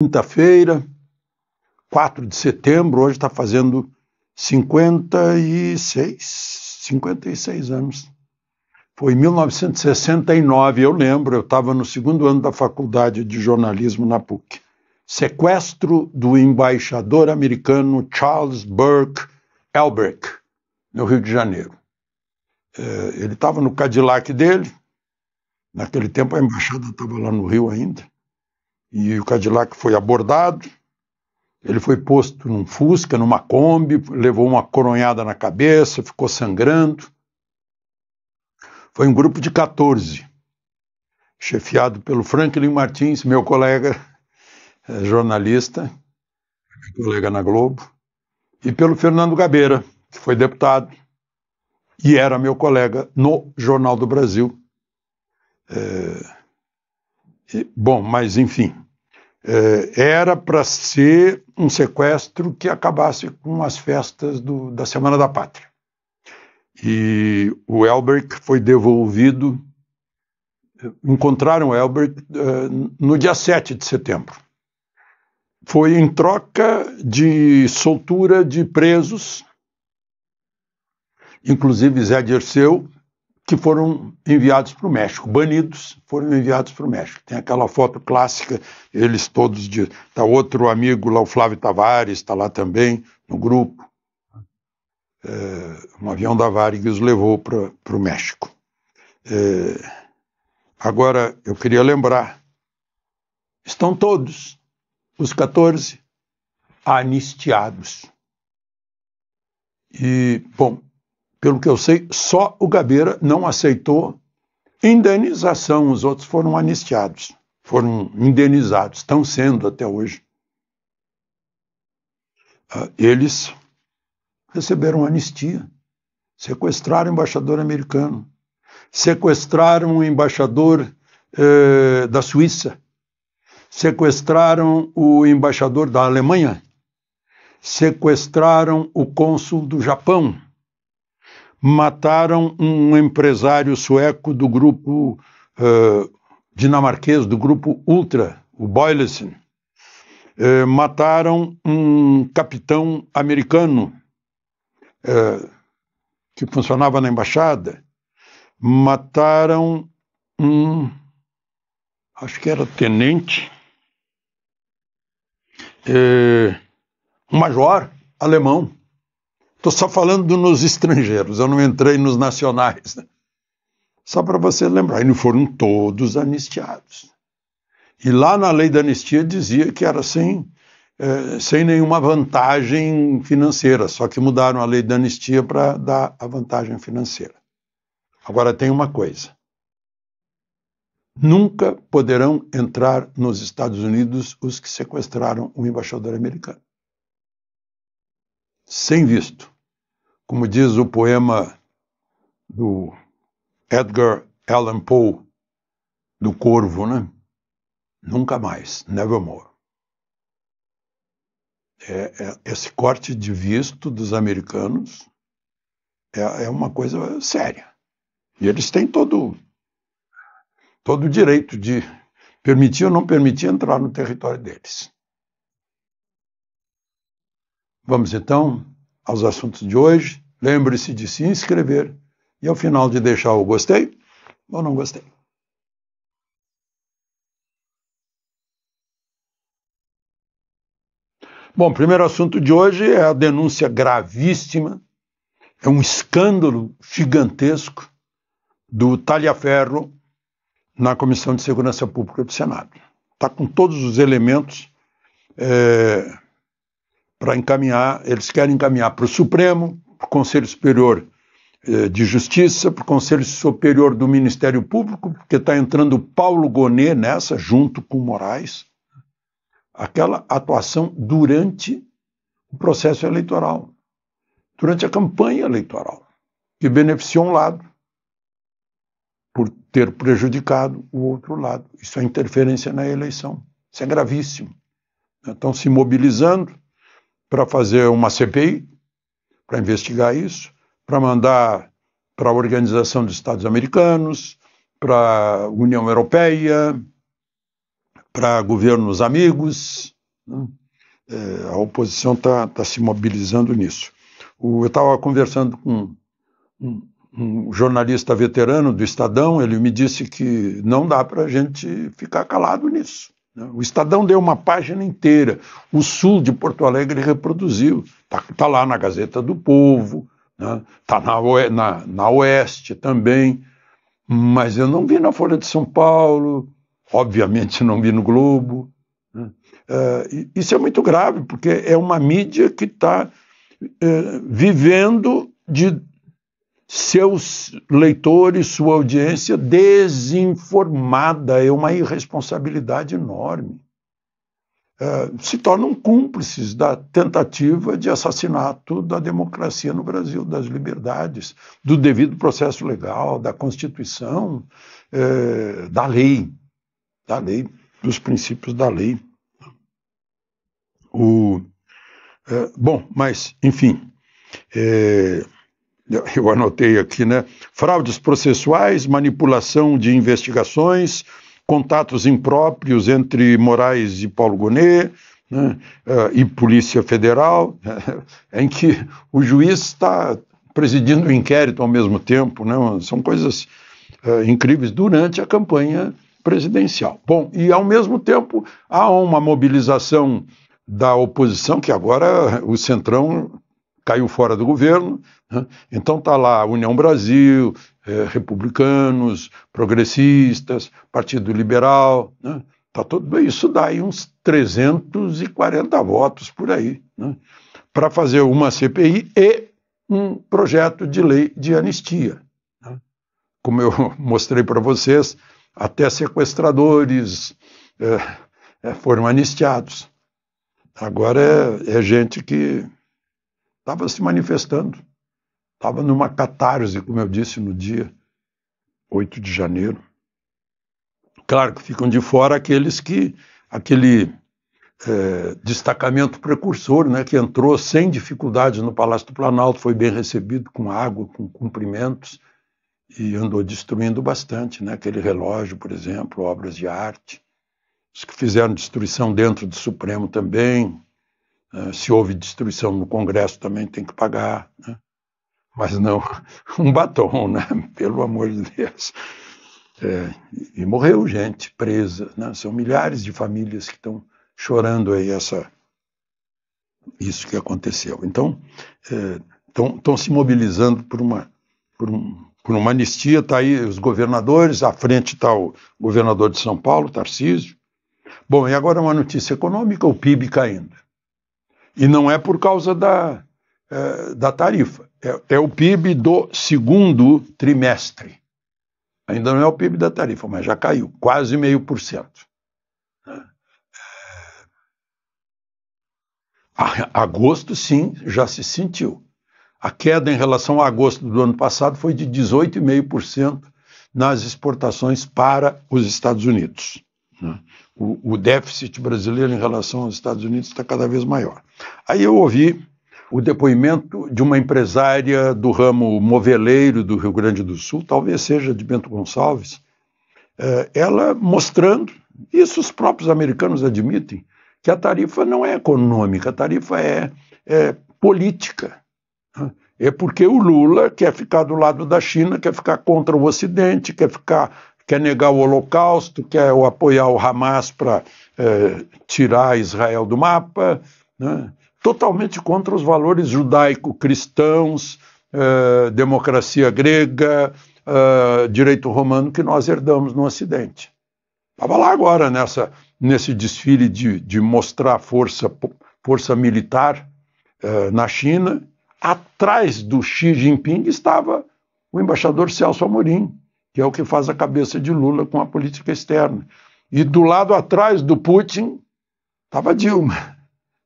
Quinta-feira, 4 de setembro, hoje está fazendo 56 anos. Foi em 1969, eu lembro, eu estava no segundo ano da faculdade de jornalismo na PUC. Sequestro do embaixador americano Charles Burke Elbrecht, no Rio de Janeiro. Ele estava no Cadillac dele, naquele tempo a embaixada estava lá no Rio ainda, e o Cadillac foi abordado, ele foi posto num Fusca, numa Kombi, levou uma coronhada na cabeça, ficou sangrando. Foi um grupo de 14, chefiado pelo Franklin Martins, meu colega jornalista, colega na Globo, e pelo Fernando Gabeira, que foi deputado e era meu colega no Jornal do Brasil. Bom, mas enfim, era para ser um sequestro que acabasse com as festas da Semana da Pátria. E o Elbrecht foi devolvido, encontraram o Elbrecht no dia 7 de setembro. Foi em troca de soltura de presos, inclusive Zé Dirceu, que foram enviados para o México, banidos, foram enviados para o México. Tem aquela foto clássica, eles todos, tá outro amigo lá, o Flávio Tavares, está lá também, no grupo. Um avião da Varig os levou para o México. Agora, eu queria lembrar, estão todos, os 14, anistiados. E, bom, pelo que eu sei, só o Gabeira não aceitou indenização, os outros foram anistiados, foram indenizados, estão sendo até hoje. Eles receberam anistia, sequestraram o embaixador americano, sequestraram o embaixador da Suíça, sequestraram o embaixador da Alemanha, sequestraram o cônsul do Japão, mataram um empresário sueco do grupo dinamarquês, do grupo Ultra, o Boyleson, mataram um capitão americano que funcionava na embaixada, mataram acho que era tenente, um major alemão. Estou só falando nos estrangeiros, eu não entrei nos nacionais, né? Só para você lembrar, e não foram todos anistiados. E lá na lei da anistia dizia que era sem nenhuma vantagem financeira, só que mudaram a lei da anistia para dar a vantagem financeira. Agora tem uma coisa, nunca poderão entrar nos Estados Unidos os que sequestraram o embaixador americano. Sem visto. Como diz o poema do Edgar Allan Poe, do Corvo, né? Nunca mais, nevermore. Esse corte de visto dos americanos é uma coisa séria. E eles têm todo o direito de permitir ou não permitir entrar no território deles. Vamos então aos assuntos de hoje. Lembre-se de se inscrever e ao final de deixar o gostei ou não gostei. Bom, o primeiro assunto de hoje é a denúncia gravíssima, é um escândalo gigantesco do Talhaferro na Comissão de Segurança Pública do Senado. Está com todos os elementos para encaminhar, eles querem encaminhar para o Supremo, para o Conselho Superior de Justiça, para o Conselho Superior do Ministério Público, porque está entrando o Paulo Gonet nessa, junto com o Moraes, aquela atuação durante o processo eleitoral, durante a campanha eleitoral, que beneficiou um lado por ter prejudicado o outro lado. Isso é interferência na eleição. Isso é gravíssimo. Estão se mobilizando para fazer uma CPI, para investigar isso, para mandar para a Organização dos Estados Americanos, para a União Europeia, para governos amigos, né? A oposição está se mobilizando nisso. Eu estava conversando com um jornalista veterano do Estadão, ele me disse que não dá para a gente ficar calado nisso. O Estadão deu uma página inteira, o sul de Porto Alegre reproduziu, está lá na Gazeta do Povo, está na Oeste também, mas eu não vi na Folha de São Paulo, obviamente não vi no Globo. Isso é muito grave, porque é uma mídia que está vivendo de seus leitores, sua audiência desinformada, é uma irresponsabilidade enorme. Se tornam cúmplices da tentativa de assassinato da democracia no Brasil, das liberdades, do devido processo legal, da Constituição, da lei, dos princípios da lei. Bom, mas, enfim, eu anotei aqui, né? Fraudes processuais, manipulação de investigações, contatos impróprios entre Moraes e Paulo Gonet, né? E Polícia Federal, em que o juiz está presidindo o inquérito ao mesmo tempo, né? São coisas incríveis durante a campanha presidencial. Bom, e ao mesmo tempo há uma mobilização da oposição, que agora o Centrão caiu fora do governo, né? Então está lá a União Brasil, republicanos, progressistas, Partido Liberal, né? Tá tudo isso dá aí uns 340 votos por aí, né? Para fazer uma CPI e um projeto de lei de anistia, né? Como eu mostrei para vocês, até sequestradores foram anistiados. Agora é gente que estava se manifestando, estava numa catarse, como eu disse, no dia 8 de janeiro. Claro que ficam de fora aquele destacamento precursor, né, que entrou sem dificuldades no Palácio do Planalto, foi bem recebido com água, com cumprimentos, e andou destruindo bastante, né, aquele relógio, por exemplo, obras de arte. Os que fizeram destruição dentro do Supremo também. Se houve destruição no Congresso também tem que pagar, né? Mas não um batom, né? Pelo amor de Deus. E morreu gente presa, né? São milhares de famílias que estão chorando aí isso que aconteceu. Então, estão se mobilizando por uma anistia. Está aí os governadores, à frente está o governador de São Paulo, Tarcísio. Bom, e agora uma notícia econômica, o PIB caindo. E não é por causa da tarifa, é o PIB do segundo trimestre. Ainda não é o PIB da tarifa, mas já caiu, quase 0,5%. Agosto, sim, já se sentiu. A queda em relação a agosto do ano passado foi de 18,5% nas exportações para os Estados Unidos. O déficit brasileiro em relação aos Estados Unidos está cada vez maior. Aí eu ouvi o depoimento de uma empresária do ramo moveleiro do Rio Grande do Sul, talvez seja de Bento Gonçalves, ela mostrando, isso os próprios americanos admitem, que a tarifa não é econômica, a tarifa é política. É porque o Lula quer ficar do lado da China, quer ficar contra o Ocidente, quer negar o Holocausto, quer apoiar o Hamas para tirar Israel do mapa, né? Totalmente contra os valores judaico-cristãos, democracia grega, direito romano que nós herdamos no Ocidente. Estava lá agora nesse desfile de mostrar força militar na China. Atrás do Xi Jinping estava o embaixador Celso Amorim, que é o que faz a cabeça de Lula com a política externa. E do lado atrás do Putin estava Dilma,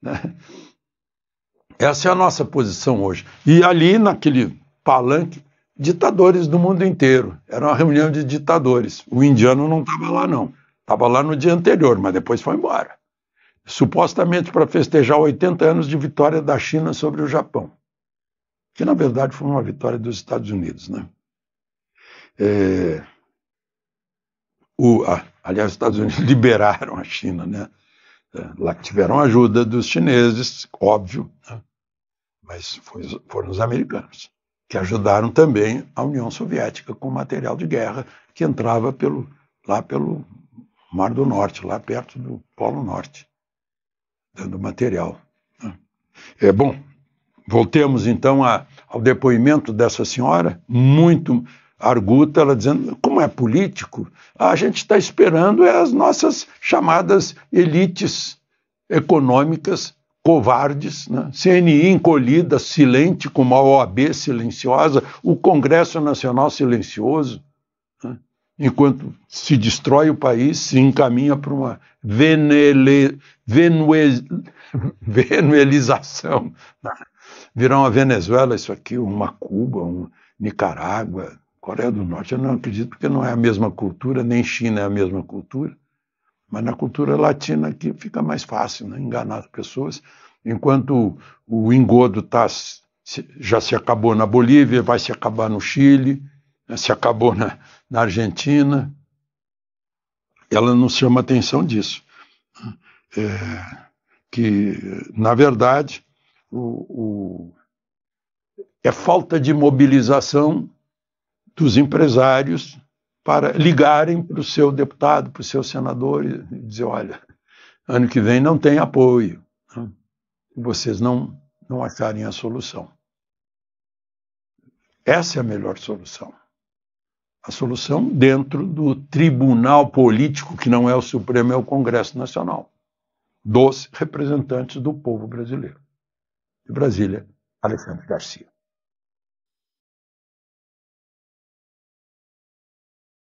né? Essa é a nossa posição hoje. E ali, naquele palanque, ditadores do mundo inteiro. Era uma reunião de ditadores. O indiano não estava lá, não. Estava lá no dia anterior, mas depois foi embora. Supostamente para festejar 80 anos de vitória da China sobre o Japão. Que, na verdade, foi uma vitória dos Estados Unidos, né? Aliás, os Estados Unidos liberaram a China, né? Lá tiveram ajuda dos chineses, óbvio, né? Mas foram os americanos que ajudaram também a União Soviética com material de guerra que entrava lá pelo Mar do Norte, lá perto do Polo Norte, dando material. Bom, voltemos então ao depoimento dessa senhora, muito arguta, ela dizendo, como é político, a gente está esperando as nossas chamadas elites econômicas covardes, né? CNI encolhida, silente, como a OAB silenciosa, o Congresso Nacional silencioso, né? Enquanto se destrói o país, se encaminha para uma venezuelização, né? Virar uma Venezuela isso aqui, uma Cuba, uma Nicarágua, Coreia do Norte, eu não acredito, porque não é a mesma cultura, nem China é a mesma cultura, mas na cultura latina aqui fica mais fácil, né, enganar as pessoas, enquanto o engodo já se acabou na Bolívia, vai se acabar no Chile, se acabou na Argentina, ela não chama atenção disso. Que, na verdade, é falta de mobilização dos empresários para ligarem para o seu deputado, para o seu senador e dizer, olha, ano que vem não tem apoio, né? Vocês não acharem a solução. Essa é a melhor solução. A solução dentro do tribunal político, que não é o Supremo, é o Congresso Nacional, dos representantes do povo brasileiro. De Brasília, Alexandre Garcia.